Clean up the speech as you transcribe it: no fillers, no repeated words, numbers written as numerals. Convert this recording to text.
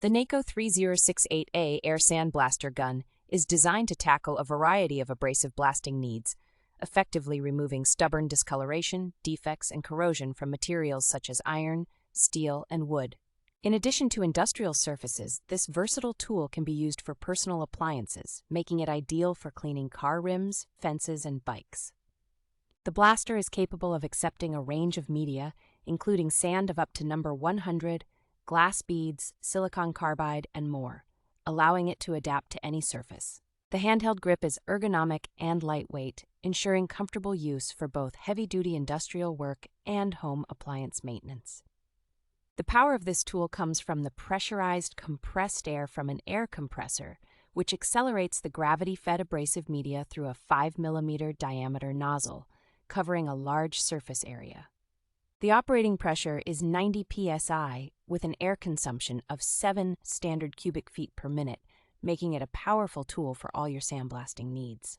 The NEIKO 30068A air sandblaster gun is designed to tackle a variety of abrasive blasting needs, effectively removing stubborn discoloration, defects, and corrosion from materials such as iron, steel, and wood. In addition to industrial surfaces, this versatile tool can be used for personal appliances, making it ideal for cleaning car rims, fences, and bikes. The blaster is capable of accepting a range of media, including sand of up to number 100, glass beads, silicon carbide, and more, allowing it to adapt to any surface. The handheld grip is ergonomic and lightweight, ensuring comfortable use for both heavy-duty industrial work and home appliance maintenance. The power of this tool comes from the pressurized compressed air from an air compressor, which accelerates the gravity-fed abrasive media through a 5 mm diameter nozzle, covering a large surface area. The operating pressure is 90 psi with an air consumption of 7 standard cubic feet per minute, making it a powerful tool for all your sandblasting needs.